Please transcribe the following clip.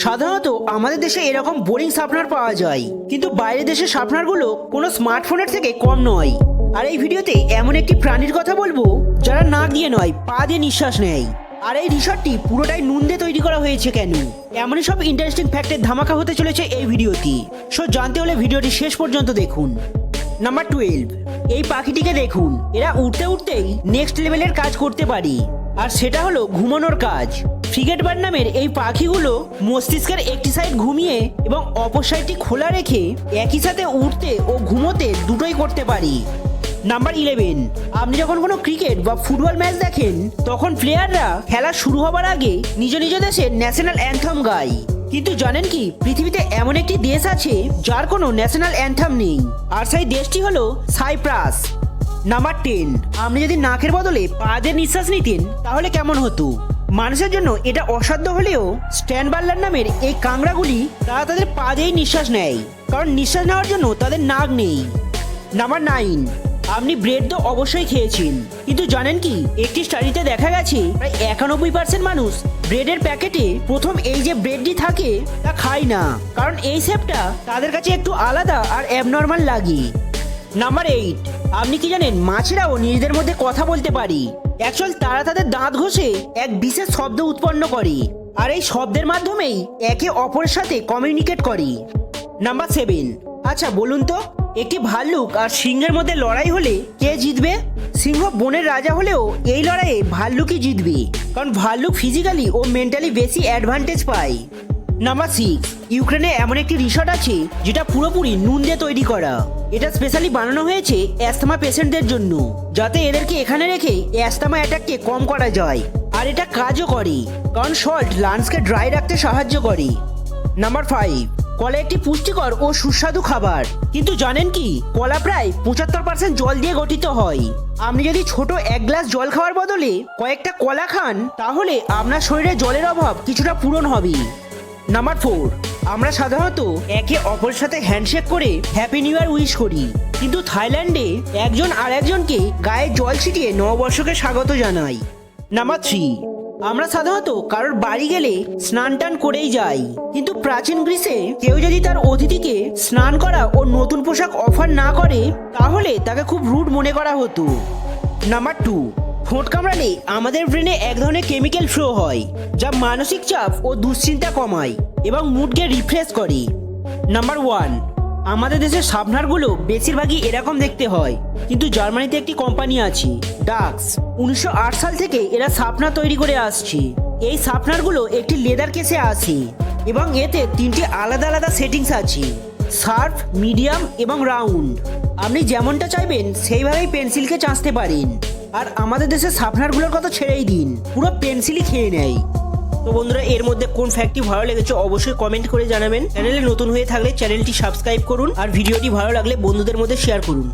সাধারণত আমাদের দেশে এরকম বোরিং শার্পনার পাওয়া যায়, কিন্তু বাইরের দেশের শার্পনারগুলো কোনো স্মার্টফোনের থেকে কম নয়। আর এই ভিডিওতে এমন একটি প্রাণীর কথা বলবো যারা নাক দিয়ে নয়, পা দিয়ে নিঃশ্বাস নেয়। আর এই রিসর্টটি পুরোটাই নুন দিয়ে তৈরি করা হয়েছে কেন, এমনই সব ইন্টারেস্টিং ফ্যাক্টের ধামাকা হতে চলেছে এই ভিডিওটি। সো জানতে হলে ভিডিওটি শেষ পর্যন্ত দেখুন। নাম্বার 12, এই পাখিটিকে দেখুন। এরা উঠতে উঠতেই নেক্সট লেভেলের কাজ করতে পারে, আর সেটা হলো ঘুমানোর কাজ। ফ্রিগেট বার্ড নামের এই পাখিগুলো মস্তিষ্কের একটি সাইড ঘুমিয়ে এবং অপর সাইডটি খোলা রেখে একই সাথে উঠতে ও ঘুমোতে দুটোই করতে পারে। নাম্বার 11, আপনি যখন কোনো ক্রিকেট বা ফুটবল ম্যাচ দেখেন তখন প্লেয়াররা খেলা শুরু হবার আগে নিজ নিজ দেশের ন্যাশনাল অ্যান্থম গায়। কিন্তু জানেন কি, পৃথিবীতে এমন একটি দেশ আছে যার কোনো ন্যাশনাল অ্যান্থম নেই, আর সেই দেশটি হলো সাইপ্রাস। নাম্বার 10, আপনি যদি নাকের বদলে পা দিয়ে নিঃশ্বাস নিতেন তাহলে কেমন হতো? মানুষের জন্য এটা অসাধ্য হলেও স্ট্যান্ড বার্লার নামের এই কাংড়াগুলি তারা তাদের পা দিয়েই নিঃশ্বাস নেয়, কারণ নিঃশ্বাস নেওয়ার জন্য তাদের নাক নেই। নাম্বার 9, আপনি ব্রেড তো অবশ্যই খেয়েছেন, কিন্তু জানেন কি, একটি স্টাডিতে দেখা গেছে প্রায় 91% মানুষ ব্রেডের প্যাকেটে প্রথম এই যে ব্রেডটি থাকে তা খায় না, কারণ এই শেপটা তাদের কাছে একটু আলাদা আর অ্যাবনর্মাল লাগে। নাম্বার 8, আপনি কি জানেন মাছেরাও নিজেদের মধ্যে কথা বলতে পারে? অ্যাকচুয়াল তারা তাদের দাঁত ঘষে এক বিশেষ শব্দ উৎপন্ন করে, আর এই শব্দের মাধ্যমেই একে অপরের সাথে কমিউনিকেট করে। নাম্বার 7, আচ্ছা বলুন তো, একটি ভাল্লুক আর সিংহের মধ্যে লড়াই হলে কে জিতবে? সিংহ বনের রাজা হলেও এই লড়াইয়ে ভাল্লুকই জিতবে, কারণ ভাল্লুক ফিজিক্যালি ও মেন্টালি বেশি অ্যাডভান্টেজ পায়। নাম্বার 6, ইউক্রেনে এমন একটি রিসর্ট আছে যেটা পুরোপুরি নুন দিয়ে তৈরি করা। এটা স্পেশালি বানানো হয়েছে অ্যাস্থামা পেশেন্টদের জন্য, যাতে এদেরকে এখানে রেখে অ্যাস্থামা অ্যাটাককে কম করা যায়। আর এটা কাজও করে, কারণ সল্ট লাংসকে ড্রাই রাখতে সাহায্য করে। নাম্বার 5, কলা একটি পুষ্টিকর ও সুস্বাদু খাবার, কিন্তু জানেন কি, কলা প্রায় 75% জল দিয়ে গঠিত হয়। আপনি যদি ছোট এক গ্লাস জল খাওয়ার বদলে কয়েকটা কলা খান তাহলে আপনার শরীরে জলের অভাব কিছুটা পূরণ হবে। নাম্বার 4, আমরা সাধারণত একে অপরের সাথে হ্যান্ডশেক করে হ্যাপি নিউ ইয়ার উইশ করি, কিন্তু থাইল্যান্ডে একজন আর একজনকে গায়ে জল ছিটিয়ে নববর্ষকে স্বাগত জানাই। নাম্বার 3, আমরা সাধারণত কারোর বাড়ি গেলে স্নান টান করেই যাই, কিন্তু প্রাচীন গ্রিসে কেউ যদি তার অতিথিকে স্নান করা ও নতুন পোশাক অফার না করে তাহলে তাকে খুব রুড মনে করা হতো। নাম্বার 2, ঠোঁট কামড়ালে আমাদের ব্রেনে এক ধরনের কেমিক্যাল ফ্লো হয় যা মানসিক চাপ ও দুশ্চিন্তা কমায় এবং মুডকে রিফ্রেশ করে। নাম্বার 1, আমাদের দেশের শার্পনারগুলো বেশিরভাগই এরকম দেখতে হয়, কিন্তু জার্মানিতে একটি কোম্পানি আছে ডাক্স। 1908 সাল থেকে এরা শার্পনার তৈরি করে আসছে। এই শার্পনারগুলো একটি লেদার কেসে আসে এবং এতে 3টি আলাদা আলাদা সেটিংস আছে: শার্প, মিডিয়াম এবং রাউন্ড। আপনি যেমনটা চাইবেন সেইভাবেই পেন্সিলকে চাঁচতে পারেন। আর আমাদের দেশের শার্পনারগুলোর কথা ছেড়েই দিন, পুরো পেন্সিলই খেয়ে নেয়। তো বন্ধুরা, এর মধ্যে কোন ফ্যাক্টটি ভালো লেগেছে অবশ্যই কমেন্ট করে জানাবেন। চ্যানেলে নতুন হয়ে থাকলে চ্যানেলটি সাবস্ক্রাইব করুন, আর ভিডিওটি ভালো লাগলে বন্ধুদের মধ্যে শেয়ার করুন।